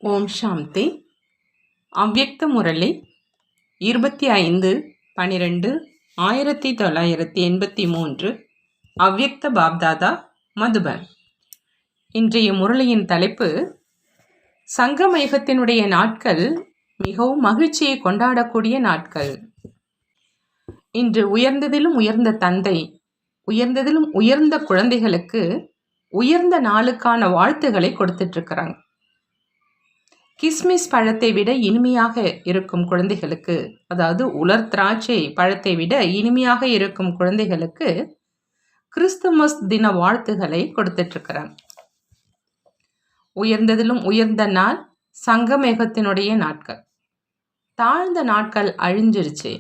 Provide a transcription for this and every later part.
ஓம் சாந்தி. அவ்யக்த முரளி 25/12/1983. அவ்யக்த பாப்தாதா, மதுபன். இன்றைய முரளியின் தலைப்பு, சங்கமயுகத்தினுடைய நாட்கள் மிகவும் மகிழ்ச்சியை கொண்டாடக்கூடிய நாட்கள். இன்று உயர்ந்ததிலும் உயர்ந்த தந்தை உயர்ந்ததிலும் உயர்ந்த குழந்தைகளுக்கு உயர்ந்த நாளுக்கான வாழ்த்துக்களை கொடுத்துட்டு இருக்கிறாங்க. கிஸ்மிஸ் பழத்தை விட இனிமையாக இருக்கும் குழந்தைகளுக்கு, அதாவது உலர் திராட்சை பழத்தை விட இனிமையாக இருக்கும் குழந்தைகளுக்கு கிறிஸ்துமஸ் தின வாழ்த்துக்களை கொடுத்துட்டு இருக்கிறாங்க. உயர்ந்ததிலும் உயர்ந்த நாள் சங்கமேகத்தினுடைய நாட்கள். தாழ்ந்த நாட்கள் அழிஞ்சிருச்சு.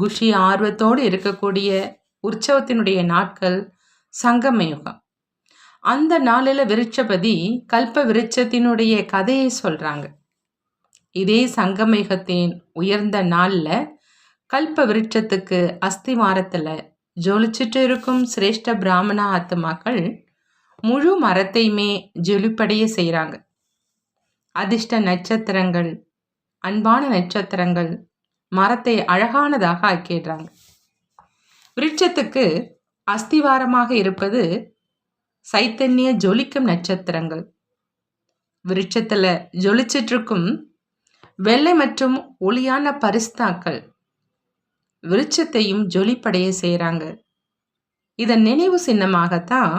குஷி ஆர்வத்தோடு இருக்கக்கூடிய உற்சவத்தினுடைய நாட்கள் சங்கமயுகம். அந்த நாளில் விருட்சபதி கல்ப விருட்சத்தினுடைய கதையை சொல்றாங்க. இதே சங்கமயுகத்தின் உயர்ந்த நாளில் கல்ப விருட்சத்துக்கு அஸ்திவாரத்தில் ஜொலிச்சிட்டு இருக்கும் சிரேஷ்ட பிராமண ஆத்மாக்கள் முழு மரத்தையுமே ஜொலிப்படைய செய்கிறாங்க. அதிர்ஷ்ட நட்சத்திரங்கள், அன்பான நட்சத்திரங்கள் மரத்தை அழகானதாக ஆக்கிடுறாங்க. விருட்சத்துக்கு அஸ்திவாரமாக இருப்பது சைத்தன்ய ஜொலிக்கும் நட்சத்திரங்கள். விருட்சத்தில் ஜொலிச்சிட்டு இருக்கும் வெள்ளை மற்றும் ஒளியான பரிஸ்தாக்கள் விருட்சத்தையும் ஜொலிப்படைய செய்கிறாங்க. இதன் நினைவு சின்னமாகத்தான்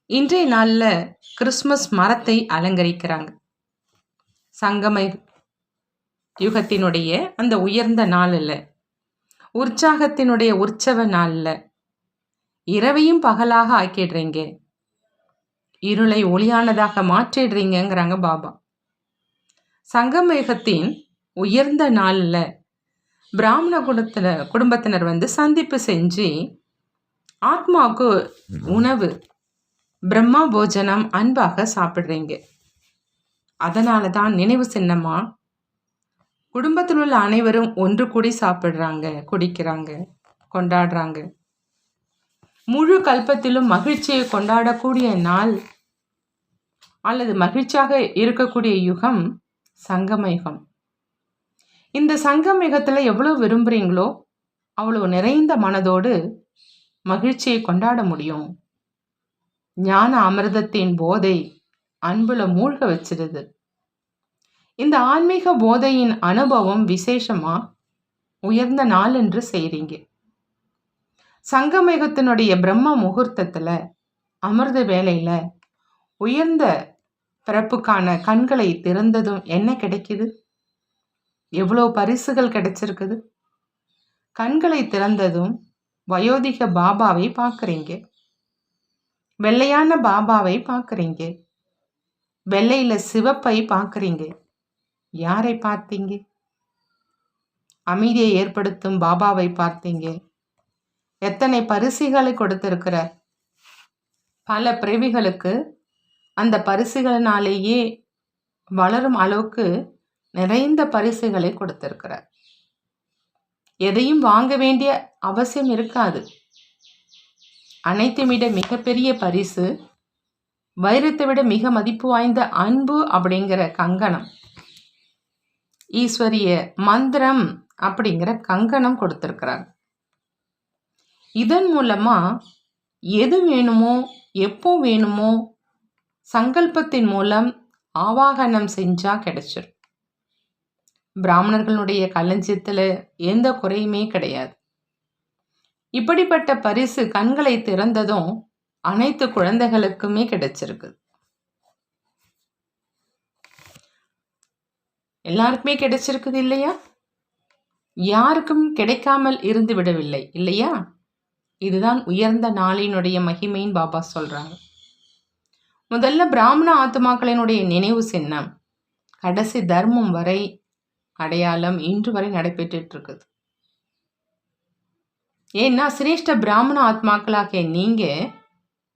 இன்றைய நாளில் கிறிஸ்மஸ் மரத்தை அலங்கரிக்கிறாங்க. சங்கம யுகத்தினுடைய அந்த உயர்ந்த நாளில், உற்சாகத்தினுடைய உற்சவ நாளில் இரவையும் பகலாக ஆக்கிடுறீங்க, இருளை ஒளியானதாக மாற்றிடுறீங்கிறாங்க பாபா. சங்கமயுகத்தின் உயர்ந்த நாளில் பிராமண குடும்பத்தினர் சந்திப்பு செஞ்சு ஆத்மாவுக்கு உணவு பிரம்மா போஜனம் அன்பாக சாப்பிட்றீங்க. அதனால தான் நினைவு சின்னமா குடும்பத்தில் உள்ள அனைவரும் ஒன்று கூடி சாப்பிட்றாங்க, குடிக்கிறாங்க, கொண்டாடுறாங்க. முழு கல்பத்திலும் மகிழ்ச்சியை கொண்டாடக்கூடிய நாள் அல்லது மகிழ்ச்சியாக இருக்கக்கூடிய யுகம் சங்கமயுகம். இந்த சங்கமயுகத்தில் எவ்வளோ விரும்புகிறீங்களோ அவ்வளோ நிறைந்த மனதோடு மகிழ்ச்சியை கொண்டாட முடியும். ஞான அமிர்தத்தின் போதை அன்புல மூழ்க வச்சிருது. இந்த ஆன்மீக போதையின் அனுபவம் விசேஷமா உயர்ந்த நாள் என்று செய்றீங்க. சங்கமயுகத்தினுடைய பிரம்ம முகூர்த்தத்தில் அமிர்த வேளையில் உயர்ந்த பிறப்புக்கான கண்களை திறந்ததும் என்ன கிடைக்குது? எவ்வளோ பரிசுகள் கிடைச்சிருக்குது. கண்களை திறந்ததும் வயோதிக பாபாவை பார்க்குறீங்க, வெள்ளையான பாபாவை பார்க்குறீங்க, வெள்ளையில சிவப்பை பார்க்குறீங்க. யாரை பார்த்தீங்க? அமைதியை ஏற்படுத்தும் பாபாவை பார்த்தீங்க. எத்தனை பரிசுகளை கொடுத்திருக்கிறார். பல பிறவிகளுக்கு அந்த பரிசுகளினாலேயே வளரும் அளவுக்கு நிறைந்த பரிசுகளை கொடுத்திருக்கிறார். எதையும் வாங்க வேண்டிய அவசியம் இருக்காது. அனைத்தும் விட மிகப்பெரிய பரிசு, வைரத்தை விட மிக மதிப்பு வாய்ந்த அன்பு அப்படிங்கிற கங்கணம், ஈஸ்வரிய மந்திரம் அப்படிங்கிற கங்கணம் கொடுத்திருக்கிறார். இதன் மூலமா எது வேணுமோ எப்போ வேணுமோ சங்கல்பத்தின் மூலம் ஆவாகனம் செஞ்சா கிடைச்சிடும். பிராமணர்களுடைய களஞ்சியத்துல எந்த குறையுமே கிடையாது. இப்படிப்பட்ட பரிசு கண்களை திறந்ததும் அனைத்து குழந்தைகளுக்குமே கிடைச்சிருக்கு. எல்லாருக்குமே கிடைச்சிருக்குது இல்லையா? யாருக்கும் கிடைக்காமல் இருந்து விடவில்லை இல்லையா? இதுதான் உயர்ந்த நாளினுடைய மகிமையின் பாபா சொல்றாங்க. முதல்ல பிராமண ஆத்மாக்களினுடைய நினைவு சின்னம் கடைசி தர்மம் வரை அடையாளம் இன்று வரை நடைபெற்று இருக்குது. ஏன்னா சிரேஷ்ட பிராமண ஆத்மாக்களாக நீங்க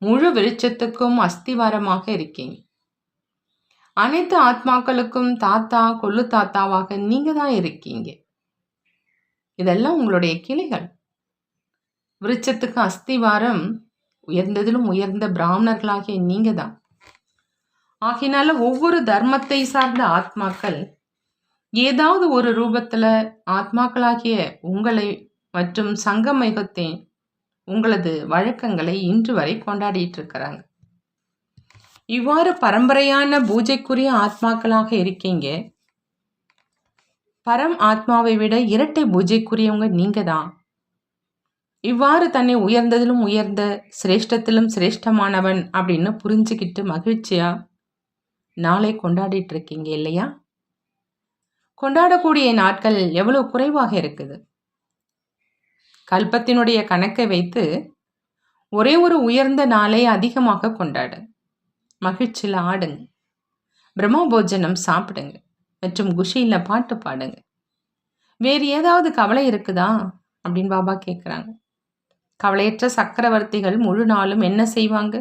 முழு வெளிச்சத்துக்கும் அஸ்திவாரமாக இருக்கீங்க. அனைத்து ஆத்மாக்களுக்கும் தாத்தா கொள்ளு தாத்தாவாக நீங்க தான் இருக்கீங்க. இதெல்லாம் உங்களுடைய கிளைகள். விருட்சத்துக்கு அஸ்திவாரம் உயர்ந்ததிலும் உயர்ந்த பிராமணர்களாகிய நீங்க தான். ஆகினால ஒவ்வொரு தர்மத்தை சார்ந்த ஆத்மாக்கள் ஏதாவது ஒரு ரூபத்துல ஆத்மாக்களாகிய உங்களை மற்றும் சங்கமயுகத்தின் உங்களது வழக்கங்களை இன்று வரை கொண்டாடிட்டு இருக்கிறாங்க. இவ்வாறு பரம்பரையான பூஜைக்குரிய ஆத்மாக்களாக இருக்கீங்க. பரம் ஆத்மாவை விட இரட்டை பூஜைக்குரியவங்க நீங்க தான். இவ்வாறு தன்னை உயர்ந்ததிலும் உயர்ந்த, சிரேஷ்டத்திலும் சிரேஷ்டமானவன் அப்படின்னு புரிஞ்சுக்கிட்டு மகிழ்ச்சியா நாளை கொண்டாடிட்டு இருக்கீங்க இல்லையா? கொண்டாடக்கூடிய நாட்கள் எவ்வளவு குறைவாக இருக்குது. கல்பத்தினுடைய கணக்கை வைத்து ஒரே ஒரு உயர்ந்த நாளை அதிகமாக கொண்டாடு. மகிழ்ச்சியில் ஆடுங்க, பிரம்ம போஜனம் சாப்பிடுங்க மற்றும் குஷியில் பாட்டு பாடுங்க. வேறு ஏதாவது கவலை இருக்குதா அப்படின்னு பாபா கேட்குறாங்க. கவலையற்ற சக்கரவர்த்திகள் முழு நாளும் என்ன செய்வாங்க?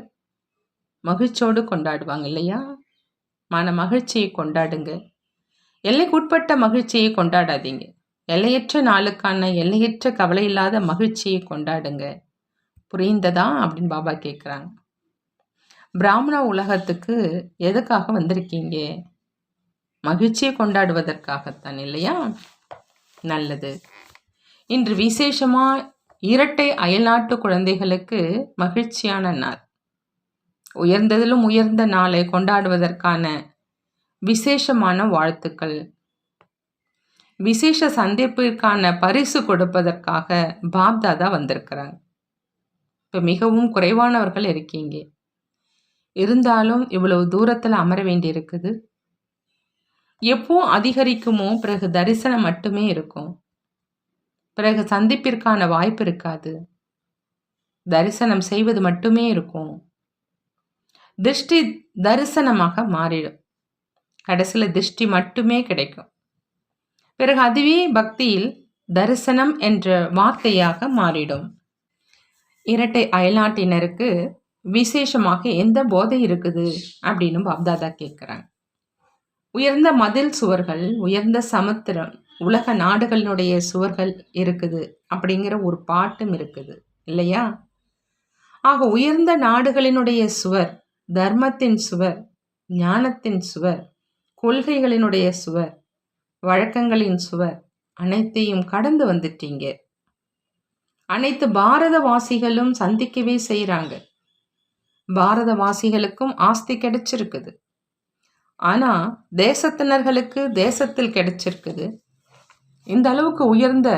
மகிழ்ச்சியோடு கொண்டாடுவாங்க இல்லையா? மன மகிழ்ச்சியை கொண்டாடுங்க. எல்லைக்குட்பட்ட மகிழ்ச்சியை கொண்டாடாதீங்க. எல்லையற்ற நாளுக்கான எல்லையற்ற கவலை இல்லாத மகிழ்ச்சியை கொண்டாடுங்க. புரிந்ததா அப்படின்னு பாபா கேட்குறாங்க. பிராமண உலகத்துக்கு எதுக்காக வந்திருக்கீங்க? மகிழ்ச்சியை கொண்டாடுவதற்காகத்தான் இல்லையா? நல்லது. இன்று விசேஷமா இரட்டை அயல்நாட்டு குழந்தைகளுக்கு மகிழ்ச்சியான நாள். உயர்ந்ததிலும் உயர்ந்த நாளை கொண்டாடுவதற்கான விசேஷமான வாழ்த்துக்கள். விசேஷ சந்திப்பிற்கான பரிசு கொடுப்பதற்காக பாப்தாதா வந்திருக்கிறாங்க. இப்போ மிகவும் குறைவானவர்கள் இருக்கீங்க. இருந்தாலும் இவ்வளவு தூரத்தில் அமர வேண்டி இருக்குது. எப்போ அதிகரிக்குமோ பிறகு தரிசனம் மட்டுமே இருக்கும். பிறகு சந்திப்பிற்கான வாய்ப்பு இருக்காது. தரிசனம் செய்வது மட்டுமே இருக்கும். திருஷ்டி தரிசனமாக மாறிடும். கடைசியில் திருஷ்டி மட்டுமே கிடைக்கும். பிறகு அதுவே பக்தியில் தரிசனம் என்ற வார்த்தையாக மாறிடும். இரட்டை அயல்நாட்டினருக்கு விசேஷமாக எந்த போதை இருக்குது அப்படின்னு பாப்தாதா கேட்குறாங்க. உயர்ந்த மதில் சுவர்கள், உயர்ந்த சமுத்திரம், உலக நாடுகளினுடைய சுவர்கள் இருக்குது அப்படிங்கிற ஒரு பாட்டும் இருக்குது இல்லையா? ஆக உயர்ந்த நாடுகளினுடைய சுவர், தர்மத்தின் சுவர், ஞானத்தின் சுவர், கொள்கைகளினுடைய சுவர், வழக்கங்களின் சுவர் அனைத்தையும் கடந்து வந்துட்டீங்க. அனைத்து பாரதவாசிகளும் சந்திக்கவே செய்கிறாங்க. பாரதவாசிகளுக்கும் ஆஸ்தி கிடைச்சிருக்குது. ஆனால் தேசத்தினர்களுக்கு தேசத்தில் கிடைச்சிருக்குது. இந்த அளவுக்கு உயர்ந்த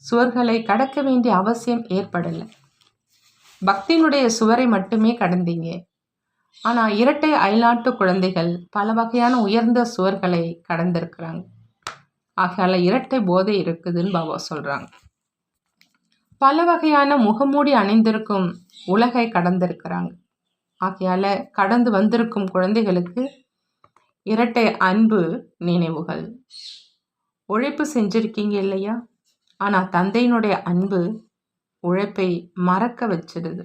சுவர்களை கடக்க வேண்டிய அவசியம் ஏற்படலை. பக்தியினுடைய சுவரை மட்டுமே கடந்தீங்க. ஆனால் இரட்டை அயல்நாட்டு குழந்தைகள் பல வகையான உயர்ந்த சுவர்களை கடந்திருக்கிறாங்க. ஆகையால இரட்டை போதை இருக்குதுன்னு பாபா சொல்கிறாங்க. பல வகையான முகமூடி அணிந்திருக்கும் உலகை கடந்திருக்கிறாங்க. ஆகையால கடந்து வந்திருக்கும் குழந்தைகளுக்கு இரட்டை அன்பு நினைவுகள். உழைப்பு செஞ்சிருக்கீங்க இல்லையா? ஆனால் தந்தையினுடைய அன்பு உழைப்பை மறக்க வச்சிடுது.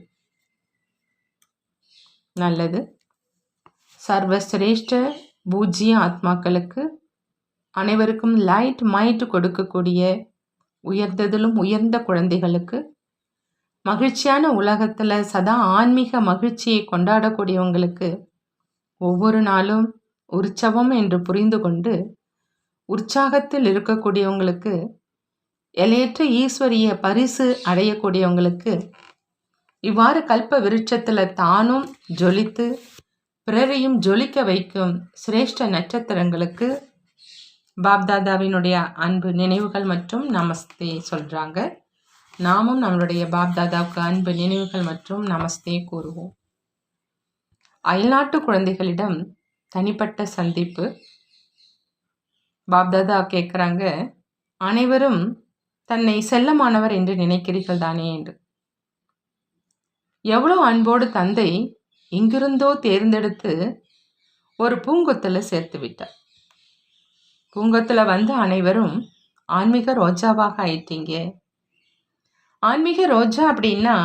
நல்லது. சர்வசிரேஷ்ட பூஜ்ய ஆத்மாக்களுக்கு அனைவருக்கும் லைட் மைட் கொடுக்கக்கூடிய உயர்ந்ததிலும் உயர்ந்த குழந்தைகளுக்கு மகிழ்ச்சியான உலகத்தில் சதா ஆன்மீக மகிழ்ச்சியை கொண்டாடக்கூடியவங்களுக்கு ஒவ்வொரு நாளும் உற்சவம் என்று புரிந்து கொண்டு உற்சாகத்தில் இருக்கக்கூடியவங்களுக்கு எல்லையற்ற ஈஸ்வரிய பரிசு அடையக்கூடியவங்களுக்கு இவ்வாறு கல்ப விருட்சத்தில் தானும் ஜொலித்து பிறரையும் ஜொலிக்க வைக்கும் சிரேஷ்ட நட்சத்திரங்களுக்கு பாப்தாதாவினுடைய அன்பு நினைவுகள் மற்றும் நமஸ்தே சொல்கிறாங்க. நாமும் நம்மளுடைய பாப்தாதாவுக்கு அன்பு நினைவுகள் மற்றும் நமஸ்தே கூறுவோம். அயல்நாட்டு குழந்தைகளிடம் தனிப்பட்ட சந்திப்பு. பாப்தாதா கேட்குறாங்க, அனைவரும் தன்னை செல்லமானவர் என்று நினைக்கிறீர்கள் தானே என்று. எவ்வளோ அன்போடு தந்தை எங்கிருந்தோ தேர்ந்தெடுத்து ஒரு பூங்கொத்தில் சேர்த்து விட்டார். பூங்கொத்தில் வந்து அனைவரும் ஆன்மீக ரோஜாவாக ஆயிட்டீங்க. ஆன்மீக ரோஜா அப்படின்னா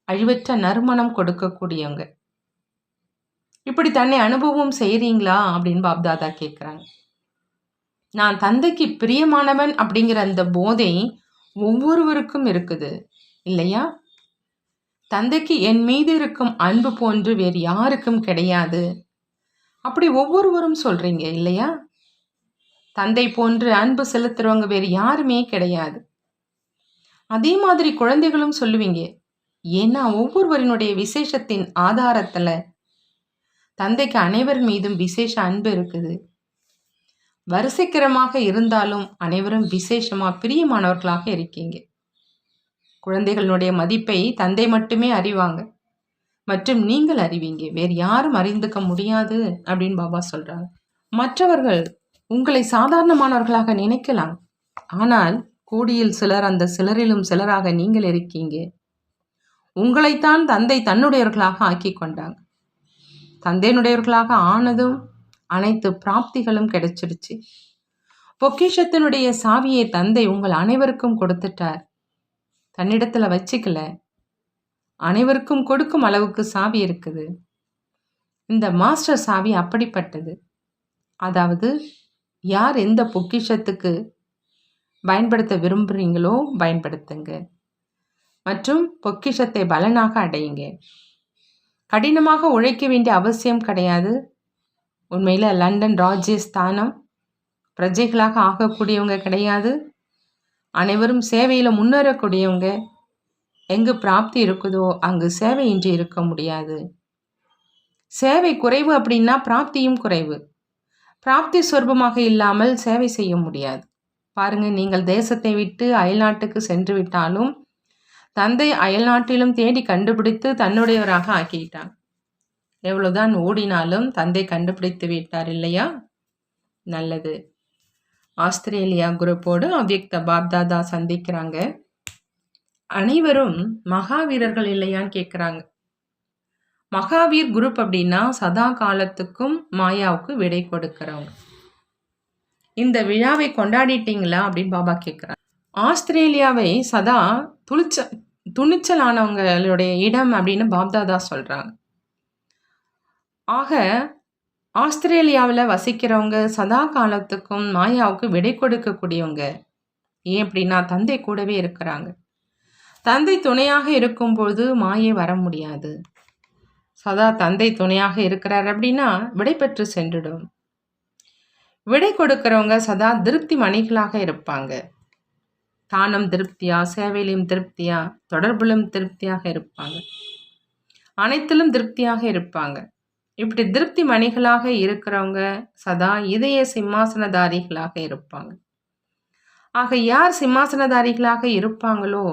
அழிவற்ற நறுமணம் கொடுக்கக்கூடியவங்க. இப்படி தன்னை அனுபவம் செய்கிறீங்களா அப்படின்னு பாப்தாதா கேட்குறாங்க. நான் தந்தைக்கு பிரியமானவன் அப்படிங்கிற அந்த போதை ஒவ்வொருவருக்கும் இருக்குது இல்லையா? தந்தைக்கு என் மீது இருக்கும் அன்பு போன்று வேறு யாருக்கும் கிடையாது. அப்படி ஒவ்வொருவரும் சொல்றீங்க இல்லையா? தந்தை போன்று அன்பு செலுத்துறவங்க வேறு யாருமே கிடையாது. அதே மாதிரி குழந்தைகளும் சொல்லுவீங்க. ஏன்னா ஒவ்வொருவரினுடைய விசேஷத்தின் ஆதாரத்துல தந்தைக்கு அனைவர் மீதும் விசேஷ அன்பு இருக்குது. வரிசைக்கிரமாக இருந்தாலும் அனைவரும் விசேஷமா பிரியமானவர்களாக இருக்கீங்க. குழந்தைகளுடைய மதிப்பை தந்தை மட்டுமே அறிவாங்க மற்றும் நீங்கள் அறிவீங்க. வேறு யாரும் அறிந்துக்க முடியாது அப்படின்னு பாபா சொல்றாங்க. மற்றவர்கள் உங்களை சாதாரணமானவர்களாக நினைக்கலாம். ஆனால் கோடியில் சிலர், அந்த சிலரிலும் சிலராக நீங்கள் இருக்கீங்க. உங்களைத்தான் தந்தை தன்னுடையவர்களாக ஆக்கி கொண்டாங்க. தந்தையினுடையவர்களாக ஆனதும் அனைத்து பிராப்திகளும் கிடைச்சிடுச்சு. பொக்கிஷத்தினுடைய சாவியை தந்தை உங்கள் அனைவருக்கும் கொடுத்துட்டார். தன்னிடத்துல வச்சுக்கல, அனைவருக்கும் கொடுக்கும் அளவுக்கு சாவி இருக்குது. இந்த மாஸ்டர் சாவி அப்படிப்பட்டது. அதாவது யார் எந்த பொக்கிஷத்துக்கு பயன்படுத்த விரும்புகிறீங்களோ பயன்படுத்துங்க மற்றும் பொக்கிஷத்தை பலனாக அடையுங்க. கடினமாக உழைக்க வேண்டிய அவசியம் கிடையாது. உண்மையில் லண்டன் ராஜ்யஸ்தானம் பிரஜைகளாக ஆகக்கூடியவங்க கிடையாது. அனைவரும் சேவையில் முன்னேறக்கூடியவங்க. எங்கு பிராப்தி இருக்குதோ அங்கு சேவையின்றி இருக்க முடியாது. சேவை குறைவு அப்படின்னா பிராப்தியும் குறைவு. பிராப்தி சொர்பமாக இல்லாமல் சேவை செய்ய முடியாது. பாருங்க, நீங்கள் தேசத்தை விட்டு அயல்நாட்டுக்கு சென்று விட்டாலும் தந்தை அயல்நாட்டிலும் தேடி கண்டுபிடித்து தன்னுடையவராக ஆக்கிட்டாங்க. எவ்வளவுதான் ஓடினாலும் தந்தை கண்டுபிடித்து விட்டார் இல்லையா? நல்லது. ஆஸ்திரேலியா குரூப்போடு அவ்யக்த பாப்தாதா சந்திக்கிறாங்க. அனைவரும் மகாவீரர்கள் இல்லையான்னு கேட்குறாங்க. மகாவீர் குரூப் அப்படின்னா சதா காலத்துக்கும் மாயாவுக்கு விடை கொடுக்கிறவங்க. இந்த விழாவை கொண்டாடிட்டீங்களா அப்படின்னு பாபா கேட்குறாங்க. ஆஸ்திரேலியாவை சதா துணிச்சலானவங்களுடைய இடம் அப்படின்னு பாப்தாதா சொல்கிறாங்க. ஆக ஆஸ்திரேலியாவில் வசிக்கிறவங்க சதா காலத்துக்கும் மாயாவுக்கு விடை கொடுக்கக்கூடியவங்க. ஏன் அப்படின்னா தந்தை கூடவே இருக்கிறாங்க. தந்தை துணையாக இருக்கும்போது மாயை வர முடியாது. சதா தந்தை துணையாக இருக்கிறார் அப்படின்னா விடை பெற்று சென்றுடும். விடை கொடுக்கிறவங்க சதா திருப்தி மணிகளாக இருப்பாங்க. தானம் திருப்தியா, சேவையிலும் திருப்தியா, தொடர்பிலும் திருப்தியாக இருப்பாங்க. அனைத்திலும் திருப்தியாக இருப்பாங்க. இப்படி திருப்தி மணிகளாக இருக்கிறவங்க சதா இதய சிம்மாசனதாரிகளாக இருப்பாங்க. ஆக யார் சிம்மாசனதாரிகளாக இருப்பாங்களோ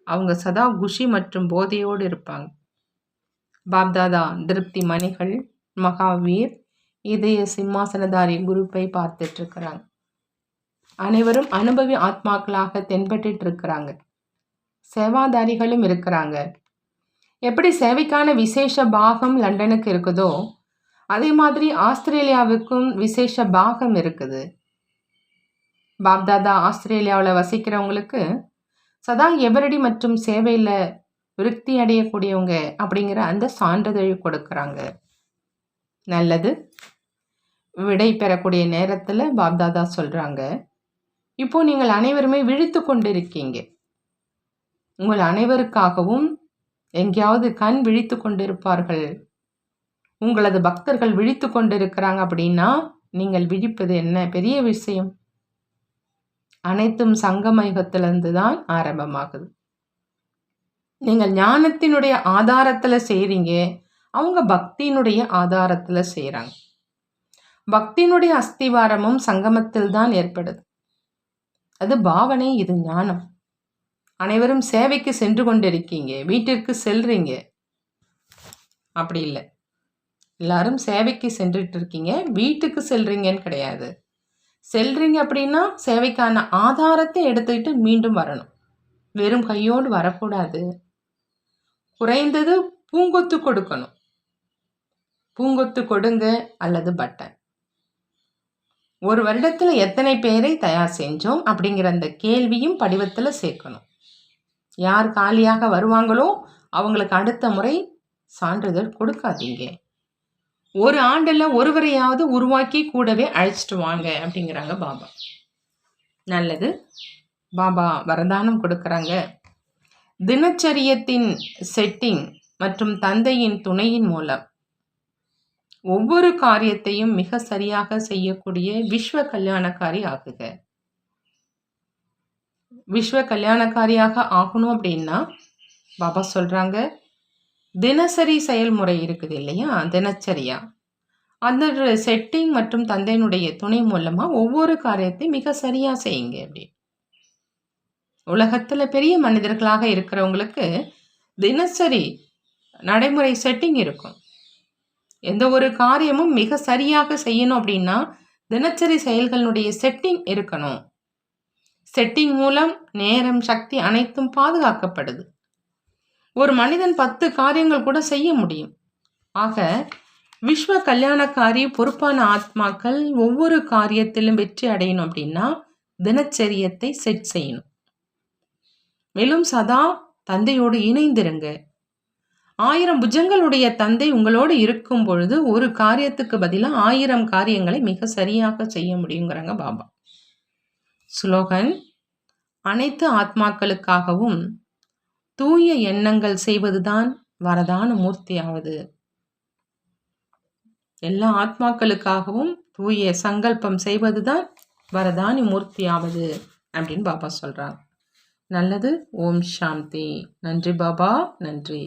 அவங்க சதா குஷி மற்றும் போதையோடு இருப்பாங்க. பாப்தாதா திருப்தி மணிகள், மகாவீர், இதய சிம்மாசனதாரி குரூப்பை பார்த்துட்டு இருக்கிறாங்க. அனைவரும் அனுபவி ஆத்மாக்களாக தென்பட்டு இருக்கிறாங்க. சேவாதாரிகளும் இருக்கிறாங்க. எப்படி சேவைக்கான விசேஷ பாகம் லண்டனுக்கு இருக்குதோ அதே மாதிரி ஆஸ்திரேலியாவுக்கும் விசேஷ பாகம் இருக்குது. பாப்தாதா ஆஸ்திரேலியாவில் வசிக்கிறவங்களுக்கு சதா எவரடி மற்றும் சேவையில் விருத்தி அடையக்கூடியவங்க அப்படிங்கிற அந்த சான்றிதழ் கொடுக்குறாங்க. நல்லது. விடை பெறக்கூடிய நேரத்தில் பாப்தாதா சொல்கிறாங்க, இப்போ நீங்கள் அனைவருமே விழித்து கொண்டிருக்கீங்க. உங்கள் அனைவருக்காகவும் எங்கேயாவது கண் விழித்து கொண்டிருப்பார்கள். உங்களது பக்தர்கள் விழித்து கொண்டிருக்கிறாங்க அப்படின்னா நீங்கள் விழிப்பது என்ன பெரிய விஷயம்? அனைத்தும் சங்கமயுகத்திலிருந்து தான் ஆரம்பமாகுது. நீங்கள் ஞானத்தினுடைய ஆதாரத்தில் செய்கிறீங்க, அவங்க பக்தியினுடைய ஆதாரத்தில் செய்கிறாங்க. பக்தியினுடைய அஸ்திவாரமும் சங்கமத்தில் தான் ஏற்படுது. அது பாவனை, இது ஞானம். அனைவரும் சேவைக்கு சென்று கொண்டிருக்கீங்க, வீட்டிற்கு செல்றீங்க. அப்படி இல்லை, எல்லாரும் சேவைக்கு சென்றுட்டு இருக்கீங்க, வீட்டுக்கு செல்றீங்கன்னு கிடையாது. செல்றீங்க அப்படின்னா சேவைக்கான ஆதாரத்தை எடுத்துக்கிட்டு மீண்டும் வரணும். வெறும் கையோடு வரக்கூடாது. குறைந்தது பூங்கொத்து கொடுக்கணும். பூங்கொத்து கொடுங்க அல்லது பட்டன். ஒரு வருடத்தில் எத்தனை பேரை தயார் செஞ்சோம் அப்படிங்கிற அந்த கேள்வியும் படிவத்தில் சேர்க்கணும். யார் காலியாக வருவாங்களோ அவங்களுக்கு அடுத்த முறை சான்றிதழ் கொடுக்காதீங்க. ஒரு ஆண்டில் ஒருவரையாவது உருவாக்கி கூடவே அழைச்சிட்டு வாங்க அப்படிங்கிறாங்க பாபா. நல்லது. பாபா வரதானம் கொடுக்குறாங்க. தினச்சரியத்தின் செட்டிங் மற்றும் தந்தையின் துணையின் மூலம் ஒவ்வொரு காரியத்தையும் மிக சரியாக செய்யக்கூடிய விஸ்வ கல்யாணக்காரி ஆகுக. விஸ்வ கல்யாணக்காரியாக ஆகணும் அப்படின்னா பாபா சொல்றாங்க, தினசரி செயல்முறை இருக்குது இல்லையா, தினச்சரியா அந்த செட்டிங் மற்றும் தந்தையினுடைய துணை மூலமா ஒவ்வொரு காரியத்தையும் மிக சரியா செய்யுங்க. அப்படி உலகத்துல பெரிய மனிதர்களாக இருக்கிறவங்களுக்கு தினசரி நடைமுறை செட்டிங் இருக்கும். எந்த ஒரு காரியமும் மிக சரியாக செய்யணும் அப்படின்னா தினசரி செயல்களுடைய செட்டிங் இருக்கணும். செட்டிங் மூலம் நேரம், சக்தி அனைத்தும் பாதுகாக்கப்படுது. ஒரு மனிதன் 10 காரியங்கள் கூட செய்ய முடியும். ஆக விஸ்வ கல்யாணக்காரி பொறுப்பான ஆத்மாக்கள் ஒவ்வொரு காரியத்திலும் வெற்றி அடையணும் அப்படின்னா தினச்சரியத்தை செட் செய்யணும். மேலும் சதா தந்தையோடு இணைந்திருங்க. 1000 புஜங்களுடைய தந்தை உங்களோடு இருக்கும் பொழுது ஒரு காரியத்துக்கு பதிலாக 1000 காரியங்களை மிக சரியாக செய்ய முடியுங்கிறாங்க பாபா. ஸ்லோகன்: அனைத்து ஆத்மாக்களுக்காகவும் தூய எண்ணங்கள் செய்வதுதான் வரதான மூர்த்தியாவது. எல்லா ஆத்மாக்களுக்காகவும் தூய சங்கல்பம் செய்வதுதான் வரதானி மூர்த்தியாவது அப்படின்னு பாபா சொல்றாங்க. நல்லது. ஓம் சாந்தி. நன்றி பாபா, நன்றி.